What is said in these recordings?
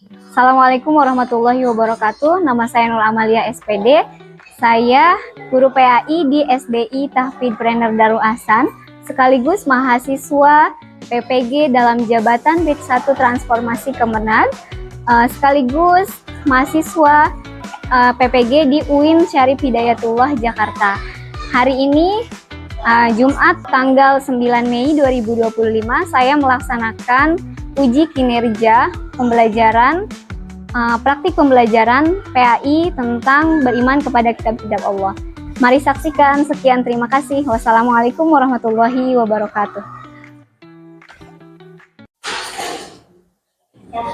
Assalamualaikum warahmatullahi wabarakatuh. Nama saya Nur Amalia SPD. Saya guru PAI di SDI Tahfidz Prener Darul Ahsan, sekaligus mahasiswa PPG dalam jabatan BID 1 Transformasi Kemenag, sekaligus mahasiswa PPG di UIN Syarif Hidayatullah Jakarta. Hari ini Jumat tanggal 9 Mei 2025 saya melaksanakan uji kinerja pembelajaran praktik pembelajaran PAI tentang beriman kepada kitab-kitab Allah. Mari saksikan. Sekian, terima kasih. Wassalamualaikum warahmatullahi wabarakatuh.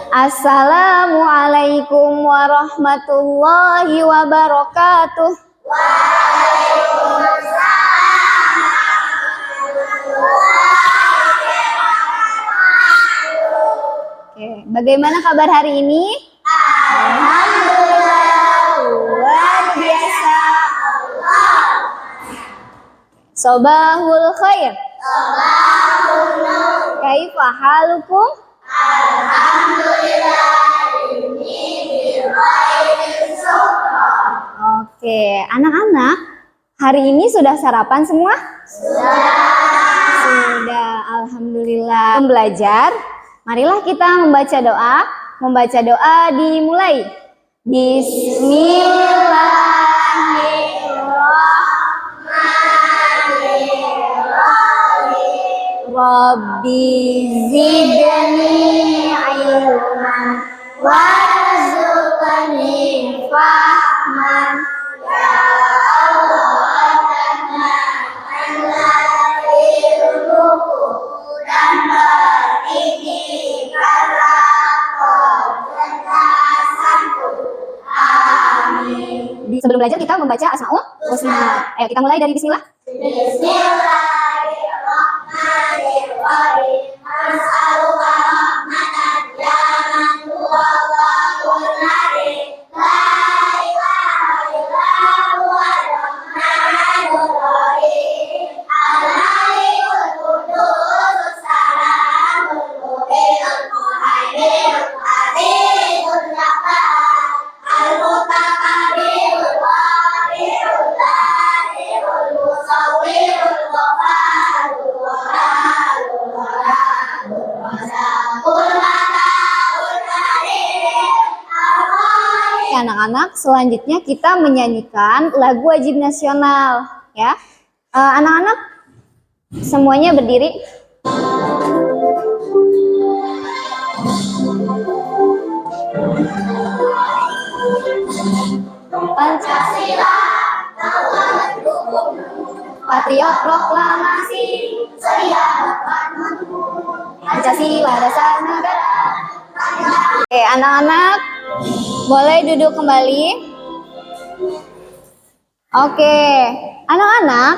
Assalamualaikum warahmatullahi wabarakatuh. Oke, bagaimana kabar hari ini? Alhamdulillah, luar biasa. Sobahul khair. Sobahul nur. Kaifa halukum? Alhamdulillah, ini bikhairin syukra. Oke, anak-anak, hari ini sudah sarapan semua? Sudah, alhamdulillah. Belajar, marilah kita membaca doa. Membaca doa dimulai. Bismillahirrahmanirrahim. Rabbi zidni ilman warzuqni fahman. Ya Allah, tanahkanlah ilmuku dan berikan sebelum belajar kita membaca Asmaul Husna. Ayo kita mulai dari bismillah. Bismillahirrahmanirrahim. As'aluka rahmatan ya man huwa Allahul harim. La ilaha illa huwa ar-rahmanur rahim. Al-malikul qudus salamul mu'minul muhaiminul azizul jabbar al-mutakabbirul wahidul lahirul musawwirul ghafarul wahalul waladul wasaqul mataul karim. Anak-anak, selanjutnya kita menyanyikan lagu wajib nasional, ya. Anak-anak semuanya berdiri. Pancasila, patriot proklamasi, sedia dapat Pancasila dasar negara. Oke, anak-anak boleh duduk kembali. Oke, anak-anak,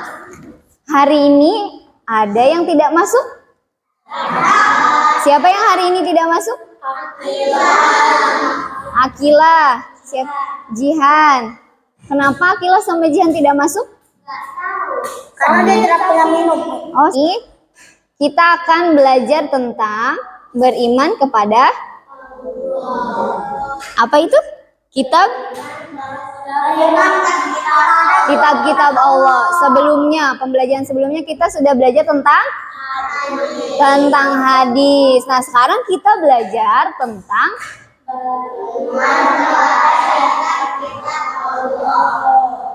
hari ini ada yang tidak masuk? Siapa yang hari ini tidak masuk? Akila. Siap, Jihan. Kenapa Akila sama Jihan tidak masuk? Karena dia tidak pernah minum. Oh, ini kita akan belajar tentang beriman kepada apa itu? Kitab-kitab Allah. Sebelumnya, pembelajaran sebelumnya kita sudah belajar tentang hadis. Nah, sekarang kita belajar tentang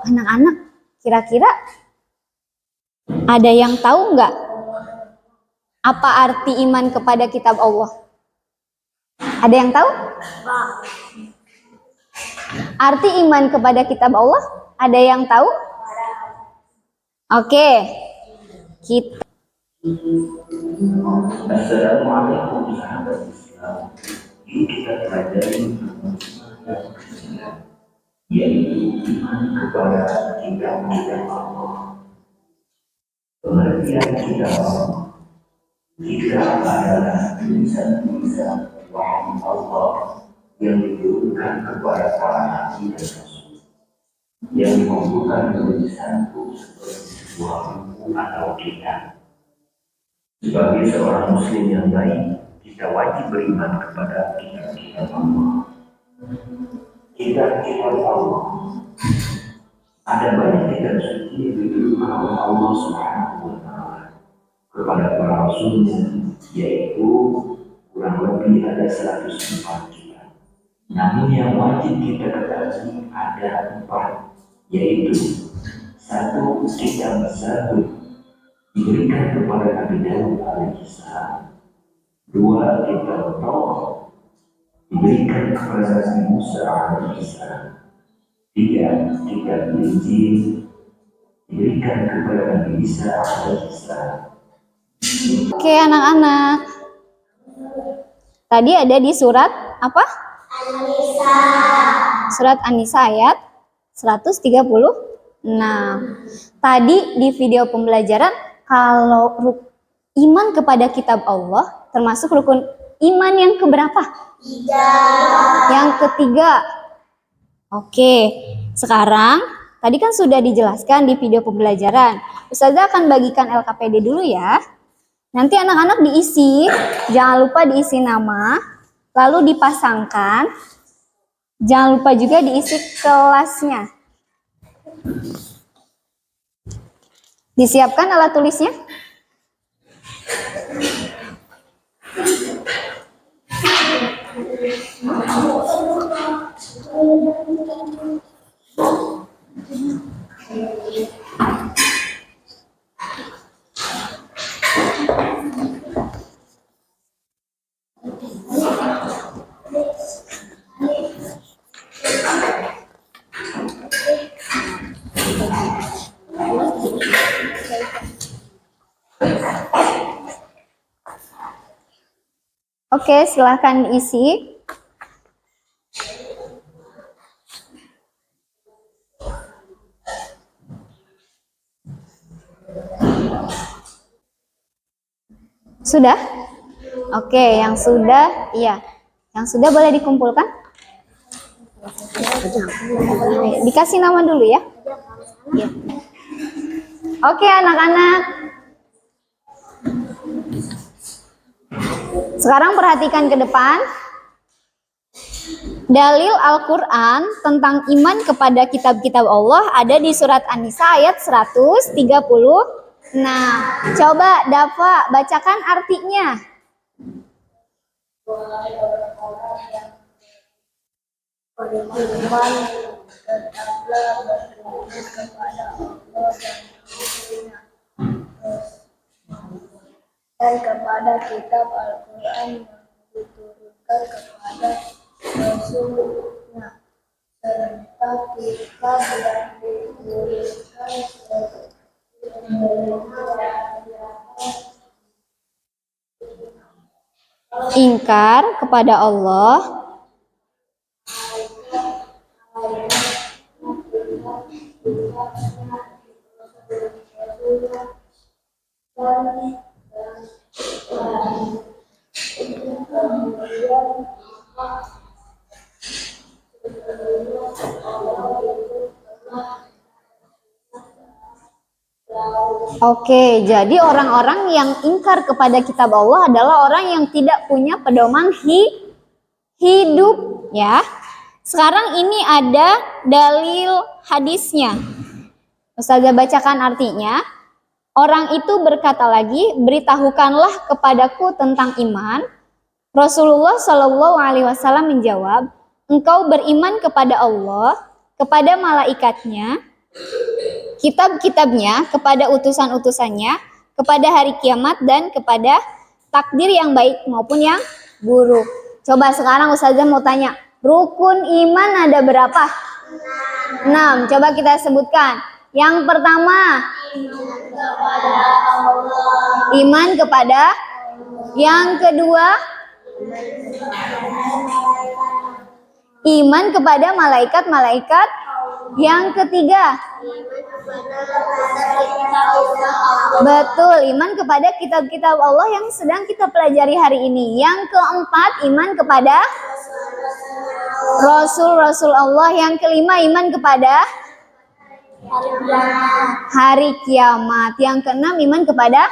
anak-anak. Kira-kira ada yang tahu nggak apa arti iman kepada kitab Allah? Ada yang tahu? Arti iman kepada kitab Allah? Ada yang tahu? Oke. Kita Assalamualaikum sahabat Islam. Yuk kita pelajari yaitu iman kepada kitab-kitab Allah. Pengertian kitab Allah, kitab adalah tulisan-tulisan wahyu Allah yang diturunkan kepada para nabi dan rasul, yang mengumpulkan tulisan-tulisan seperti sebuah buku atau kitab. Sebagai seorang muslim yang baik, kita wajib beriman kepada kitab-kitab Allah. Kitab-kitab Allah. Ada banyak kitab suci yang diturunkan oleh Allah Subhanahu wa Ta'ala kepada para rasulnya, yaitu kurang lebih ada 104 kitab. Namun yang wajib kita ketahui ada 4, yaitu 1. Kitab Zabur diberikan kepada Nabi Daud alaihissalam. 2. Kitab Taurat diberikan kepada Nabi Musa alaihissalam. 3. Kitab Injil diberikan kepada Nabi Isa alaihissalam. Oke anak-anak, tadi ada di surat apa? An-Nisa. Surat An-Nisa ayat 136. Tadi di video pembelajaran kalau iman kepada kitab Allah termasuk rukun iman yang keberapa? 3. Yang ketiga. Oke, sekarang tadi kan sudah dijelaskan di video pembelajaran. Ustazah akan bagikan LKPD dulu ya. Nanti anak-anak diisi, jangan lupa diisi nama, lalu dipasangkan. Jangan lupa juga diisi kelasnya. Disiapkan alat tulisnya? Oke, silahkan diisi. Sudah? Oke, yang sudah, iya. Yang sudah boleh dikumpulkan? Dikasih nama dulu ya. Iya. Oke, anak-anak. Sekarang perhatikan ke depan. Dalil Al-Quran tentang iman kepada kitab-kitab Allah ada di surat An-Nisa ayat 136. Coba Dafa bacakan artinya. Beriman tetaplah beriman kepada Allah dan kepada kitab Al-Quran yang diturunkan kepada Rasulnya serta kitab yang diturunkan Ingkar kepada Allah Oke, jadi orang-orang yang ingkar kepada kitab Allah adalah orang yang tidak punya pedoman hidup, ya. Sekarang ini ada dalil hadisnya. Ustazah bacakan artinya. Orang itu berkata lagi, beritahukanlah kepadaku tentang iman. Rasulullah Shallallahu Alaihi Wasallam menjawab, engkau beriman kepada Allah, kepada malaikatnya, kitab-kitabnya, kepada utusan-utusannya, kepada hari kiamat, dan kepada takdir yang baik maupun yang buruk. Coba sekarang Ustazah mau tanya, rukun iman ada berapa? 6. Coba kita sebutkan. Yang pertama, iman kepada. Yang kedua, iman kepada malaikat-malaikat. Yang ketiga, betul, iman kepada kitab-kitab Allah yang sedang kita pelajari hari ini. Yang keempat, iman kepada Rasul-Rasul Allah. Yang kelima, iman kepada hari kiamat. Yang keenam, iman kepada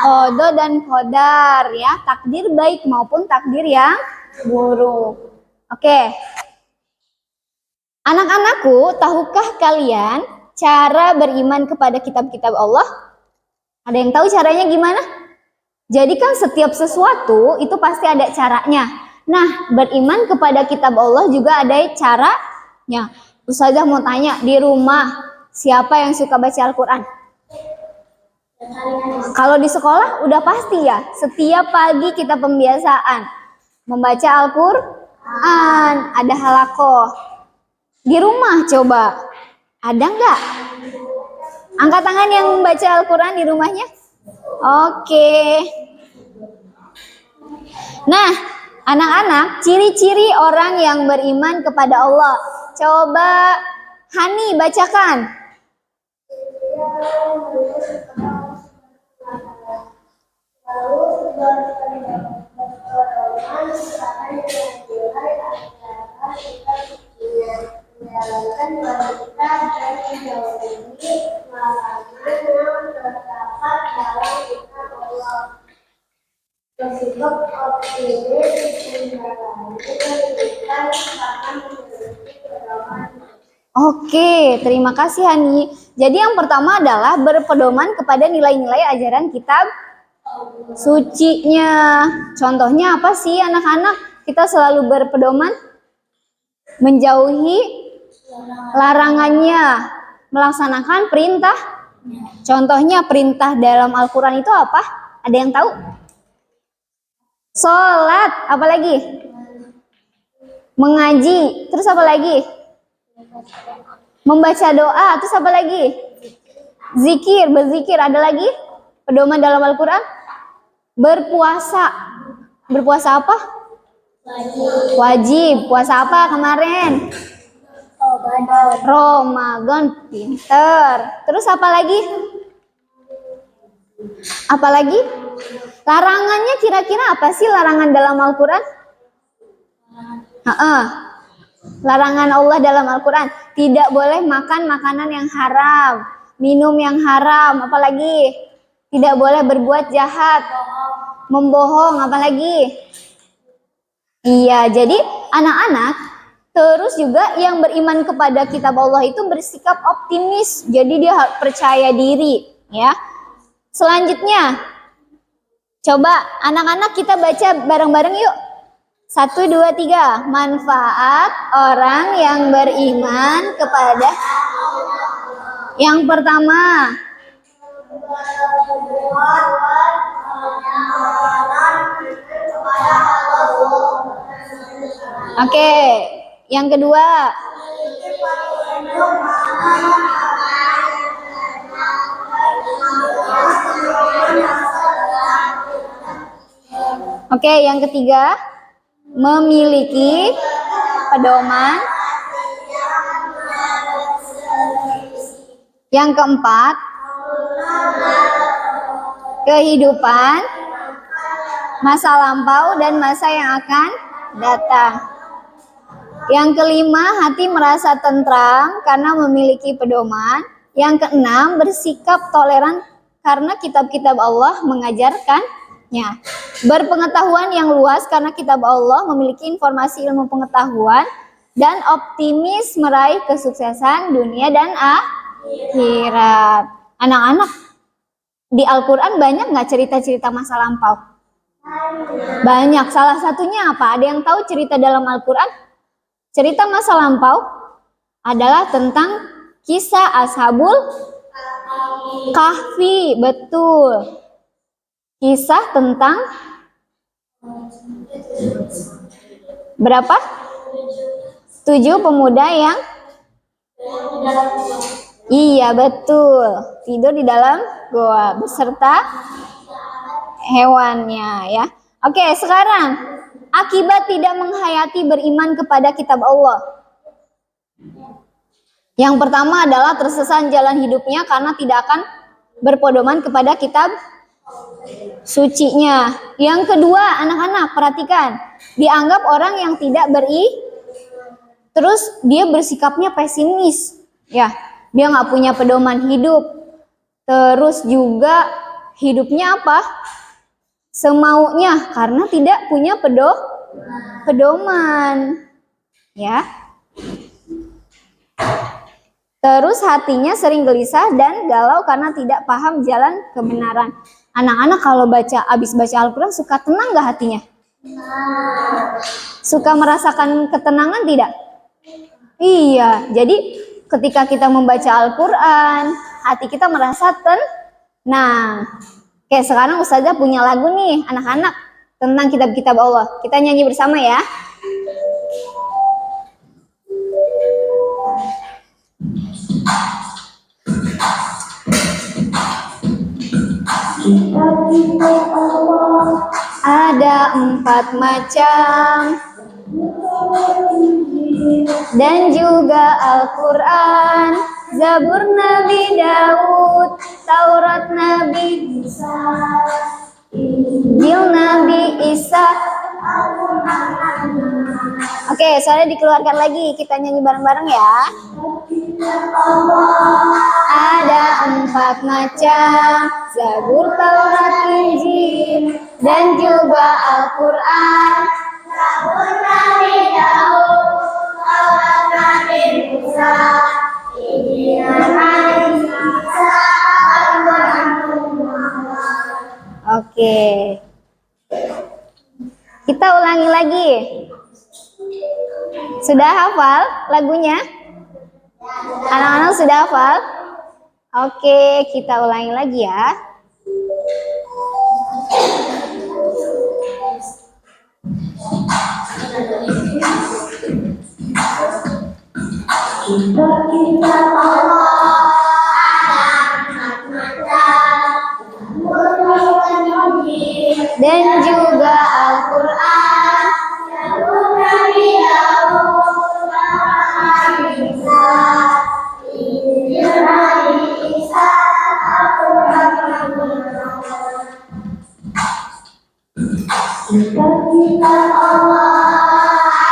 Qada dan qadar ya, takdir baik maupun takdir yang buruk. Oke. Anak-anakku, tahukah kalian cara beriman kepada kitab-kitab Allah? Ada yang tahu caranya gimana? Jadi kan setiap sesuatu itu pasti ada caranya. Nah, beriman kepada kitab Allah juga ada caranya. Ustazah mau tanya, di rumah siapa yang suka baca Al-Quran? Kalau di sekolah udah pasti ya, setiap pagi kita pembiasaan membaca Al-Quran, ada halakoh. Di rumah coba, ada nggak? Angkat tangan yang membaca Al-Quran di rumahnya. Oke. Nah, anak-anak, ciri-ciri orang yang beriman kepada Allah. Coba Hani bacakan. Menjalankan wanita dan menjauhi larangan yang terdapat dalam kitab Allah. Bersifat optimis menjalani kehidupan akan memiliki pedoman. Oke, terima kasih Hani. Jadi yang pertama adalah berpedoman kepada nilai-nilai ajaran kitab sucinya. Contohnya apa sih anak-anak? Kita selalu berpedoman menjauhi larangannya, melaksanakan perintah. Contohnya perintah dalam Al-Quran itu apa? Ada yang tahu? Sholat, apa lagi? Mengaji, terus apa lagi? Membaca doa, terus apa lagi? Zikir, berzikir, ada lagi? Pedoman dalam Al-Quran? Berpuasa. Berpuasa apa? Wajib. Puasa apa kemarin? Ramadan, pinter. Terus apa lagi? Apa lagi? Larangannya kira-kira apa sih larangan dalam Al-Quran? Larangan Allah dalam Al-Quran. Tidak boleh makan makanan yang haram, minum yang haram, apalagi? Tidak boleh berbuat jahat, membohong, apalagi? Iya, jadi anak-anak terus juga yang beriman kepada kitab Allah itu bersikap optimis. Jadi dia percaya diri, ya. Selanjutnya, coba anak-anak kita baca bareng-bareng yuk. 1, 2, 3. Manfaat orang yang beriman kepada. Yang pertama. Oke, yang kedua. Oke, yang ketiga, memiliki pedoman. Yang keempat, kehidupan, masa lampau dan masa yang akan datang. Yang kelima, hati merasa tentram karena memiliki pedoman. Yang keenam, bersikap toleran karena kitab-kitab Allah mengajarkannya. Berpengetahuan yang luas karena kitab Allah memiliki informasi ilmu pengetahuan. Dan optimis meraih kesuksesan dunia dan akhirat. Anak-anak, di Al-Quran banyak nggak cerita-cerita masa lampau? Banyak. Salah satunya apa? Ada yang tahu cerita dalam Al-Quran? Cerita masa lampau adalah tentang kisah Ashabul Kahfi. Betul. Kisah tentang berapa? 7 pemuda yang iya betul, tidur di dalam goa beserta hewannya ya. Oke, sekarang akibat tidak menghayati beriman kepada kitab Allah. Yang pertama adalah tersesat jalan hidupnya karena tidak akan berpedoman kepada kitab sucinya. Yang kedua, anak-anak perhatikan, dianggap orang yang tidak terus dia bersikapnya pesimis, ya, dia nggak punya pedoman hidup. Terus juga hidupnya apa? Semaunya, karena tidak punya pedoman. Ya. Terus hatinya sering gelisah dan galau karena tidak paham jalan kebenaran. Anak-anak kalau abis baca Al-Quran suka tenang gak hatinya? Suka merasakan ketenangan tidak? Iya, jadi ketika kita membaca Al-Quran, hati kita merasa tenang. Kayak sekarang Ustazah punya lagu nih, anak-anak, tentang kitab-kitab Allah. Kita nyanyi bersama ya. Kitab-kitab Allah Ada 4 macam dan juga Al-Quran, Zabur Nabi Daud, Taurat Nabi Musa, Injil Nabi Isa. Oke, soalnya dikeluarkan lagi, kita nyanyi bareng-bareng ya. Ada 4 macam, Zabur, Taurat, Injil, dan juga Al-Quran. Zabur Nabi Daud, Taurat Nabi Musa, Injil Nabi Isa, Al-Quran Muhammad. Oke. Kita ulangi lagi. Sudah hafal lagunya? Anak-anak sudah hafal? Oke, kita ulangi lagi ya. Kitab-kitab Allah ada 4 macam, Dan juga Al-Quran. Zabur Nabi Daud, Taurat Nabi Musa, Injil Nabi Isa, Al-Quran Muhammad. Kitab-kitab Allah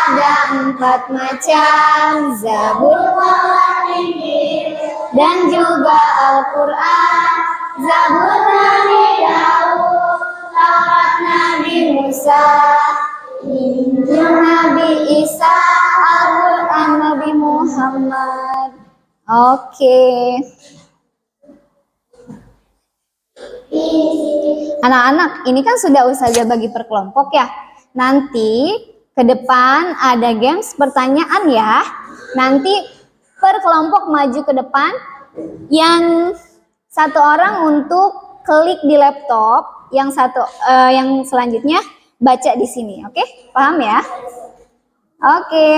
Ada 4 macam, Zabur Taurat Injil, dan juga Al-Quran. Zabur Nabi Daud, Taurat Nabi Musa, Injil Nabi Isa, Al-Quran Nabi Muhammad. Oke. Anak-anak, ini kan sudah Ustazah bagi per kelompok ya. Nanti ke depan ada games pertanyaan ya. Nanti per kelompok maju ke depan. Yang satu orang untuk klik di laptop, yang selanjutnya baca di sini. Oke? Paham ya? Oke.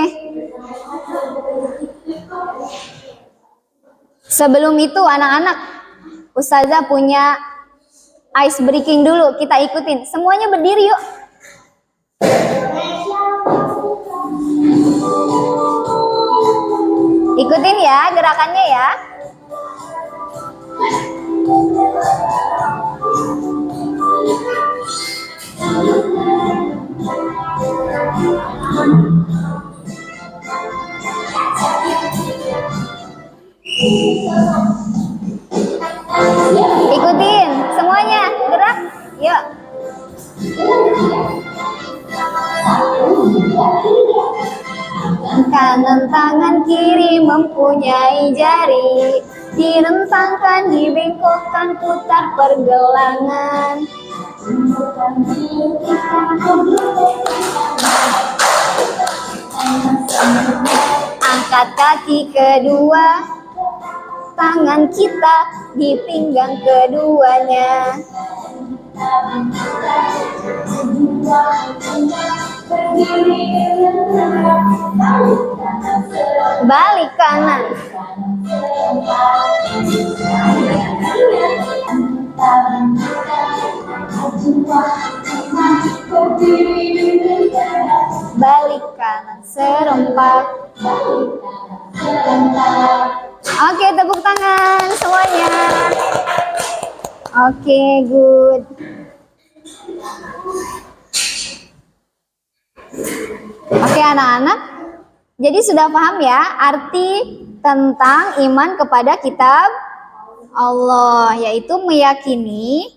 Sebelum itu anak-anak, Ustazah punya ice breaking dulu, kita ikutin. Semuanya berdiri yuk. Ikutin ya gerakannya ya. Ikutin semuanya, gerak. Yuk. Kanan tangan kiri mempunyai jari, direntangkan, dibengkokkan, putar pergelangan. Angkat kaki kedua, tangan kita di pinggang keduanya. Balik kanan. Balik kanan serempak. Oke, tepuk tangan semuanya. Oke, good. Oke anak-anak, jadi sudah paham ya arti tentang iman kepada kitab Allah, yaitu meyakini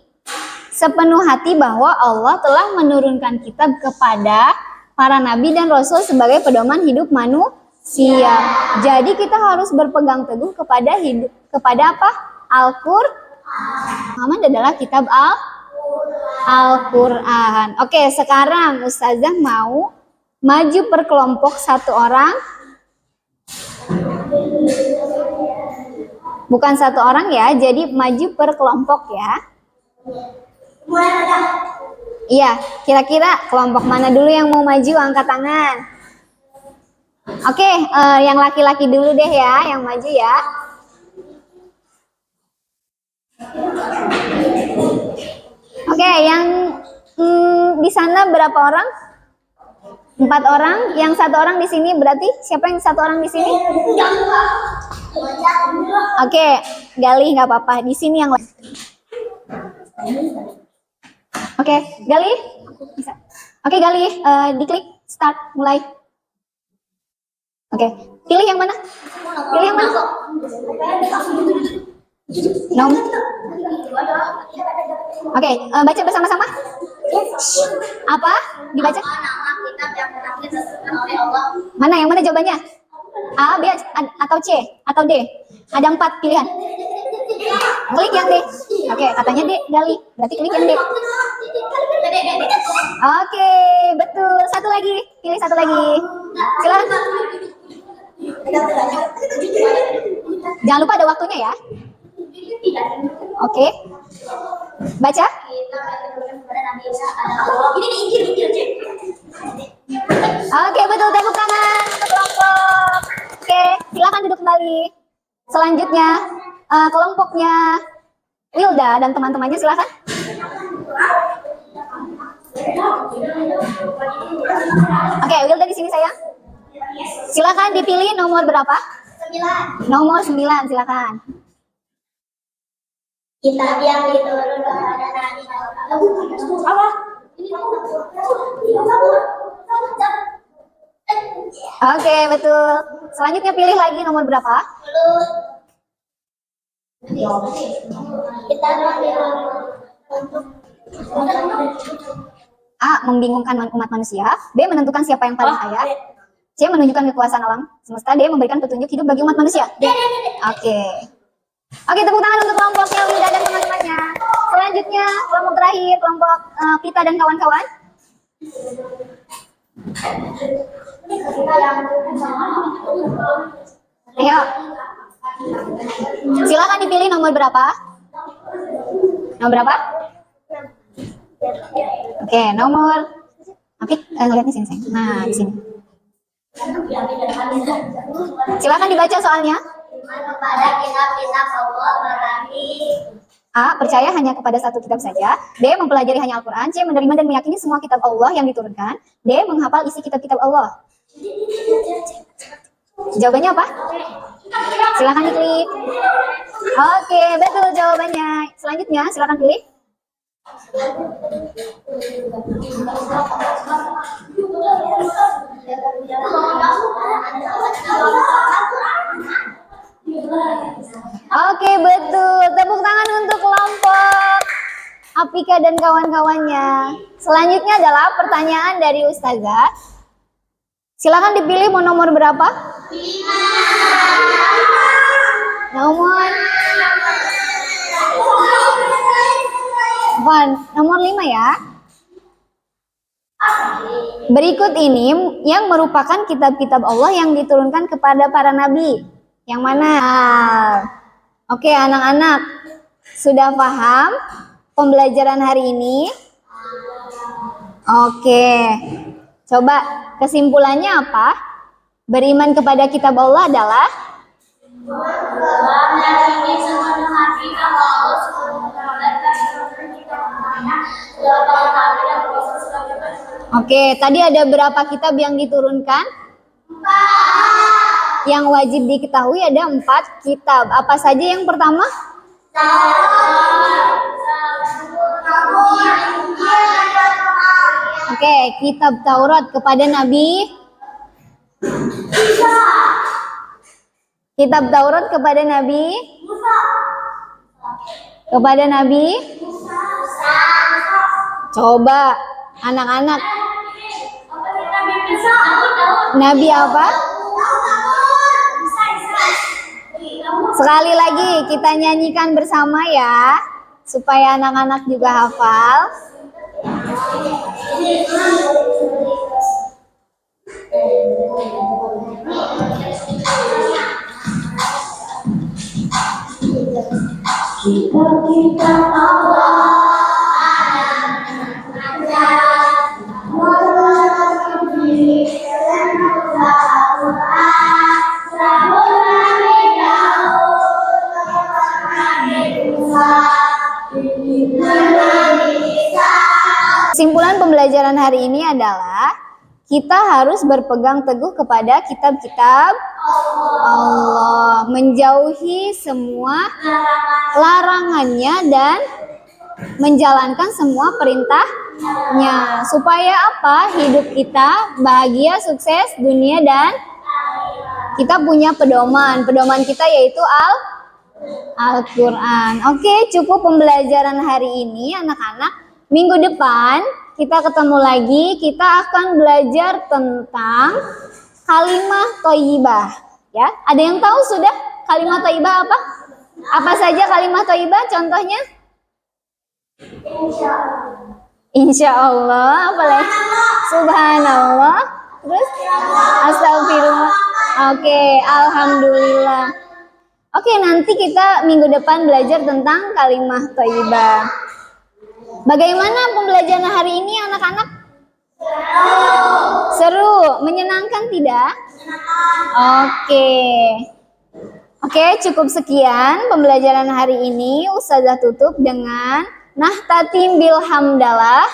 sepenuh hati bahwa Allah telah menurunkan kitab kepada para nabi dan rasul sebagai pedoman hidup manusia. Jadi kita harus berpegang teguh kepada apa? Muhammad adalah kitab Al-Quran. Oke, sekarang Ustazah mau maju per kelompok satu orang. Bukan satu orang ya, jadi maju per kelompok ya. Iya, kira-kira kelompok mana dulu yang mau maju, angkat tangan. Oke, yang laki-laki dulu deh ya, yang maju ya. Oke, yang di sana berapa orang? 4 orang. Yang 1 orang di sini berarti siapa yang 1 orang di sini? Oke, Gali nggak apa-apa. Di sini yang Oke, Gali. Oke, Gali, diklik start, mulai. Oke, pilih yang mana? Pilih yang mana? Nomor. Oke, baca bersama-sama. Apa? Dibaca? Mana yang mana jawabannya? A, B, atau C, atau D? Ada 4 pilihan. Klik yang D. Oke, katanya D, Gali. Berarti klik yang D. Oke, betul. Satu lagi. Pilih satu lagi. Silakan. Jangan lupa ada waktunya ya. Oke. Baca. Oke, betul. Tepuk tangan untuk kelompok. Oke, silakan duduk kembali. Selanjutnya, kelompoknya Wilda dan teman-temannya silakan. Oke, Wilda di sini sayang. Silakan dipilih nomor berapa? 9. Nomor 9, silakan. Kitab yang diturunkan kepada Nabi apa? Oke, betul. Selanjutnya pilih lagi nomor berapa? Kitab yang A. Membingungkan umat manusia. B. Menentukan siapa yang paling kaya. C. Menunjukkan kekuasaan alam semesta. D. Memberikan petunjuk hidup bagi umat manusia. Oke. Oke, tepuk tangan untuk kelompoknya Wilda dan teman-temannya. Selanjutnya, kelompok terakhir, kelompok Pita dan kawan-kawan. Ayo. Silakan dipilih nomor berapa? Nomor berapa? Oke, nomor. Apik, lihat di sini, sayang. Nah, di sini. Silakan dibaca soalnya. kepada kitab-kitab Allah berarti A. Percaya hanya kepada satu kitab saja. B. Mempelajari hanya Al-Quran. C. Menerima dan meyakini semua kitab Allah yang diturunkan. D. Menghafal isi kitab-kitab Allah. Jawabannya apa? Silakan diklik. Oke, betul jawabannya. Selanjutnya, silakan pilih. Oke, betul. Tepuk tangan untuk kelompok Apika dan kawan-kawannya. Selanjutnya adalah pertanyaan dari Ustazah. Silakan dipilih mau nomor berapa? 5. Nomor 5 ya. Berikut ini yang merupakan kitab-kitab Allah yang diturunkan kepada para nabi. Yang mana? Oke, anak-anak. Sudah paham pembelajaran hari ini? Oke. Coba kesimpulannya apa? Beriman kepada kitab Allah adalah Oke, tadi ada berapa kitab yang diturunkan? 4. Yang wajib diketahui ada 4 kitab. Apa saja yang pertama? Oke, kitab Taurat kepada Nabi. Kitab Taurat kepada Nabi. Kepada Nabi. Coba anak-anak. Nabi apa? Sekali lagi kita nyanyikan bersama ya, supaya anak-anak juga hafal. Kita Kesimpulan pembelajaran hari ini adalah kita harus berpegang teguh kepada kitab-kitab Allah, menjauhi semua larangannya dan menjalankan semua perintahnya. Supaya apa? Hidup kita bahagia, sukses dunia dan kita punya pedoman. Pedoman kita yaitu Al-Quran. Oke, cukup pembelajaran hari ini anak-anak. Minggu depan kita ketemu lagi. Kita akan belajar tentang kalimah thayyibah. Ya, ada yang tahu sudah kalimah thayyibah apa? Apa saja kalimah thayyibah? Contohnya? Insya Allah. Apa lagi? Subhanallah. Terus? Astagfirullah. Oke, alhamdulillah. Oke, nanti kita minggu depan belajar tentang kalimah thayyibah. Bagaimana pembelajaran hari ini anak-anak? Seru, menyenangkan tidak? Oke, cukup sekian pembelajaran hari ini. Ustazah tutup dengan Nahtatim bil hamdalah.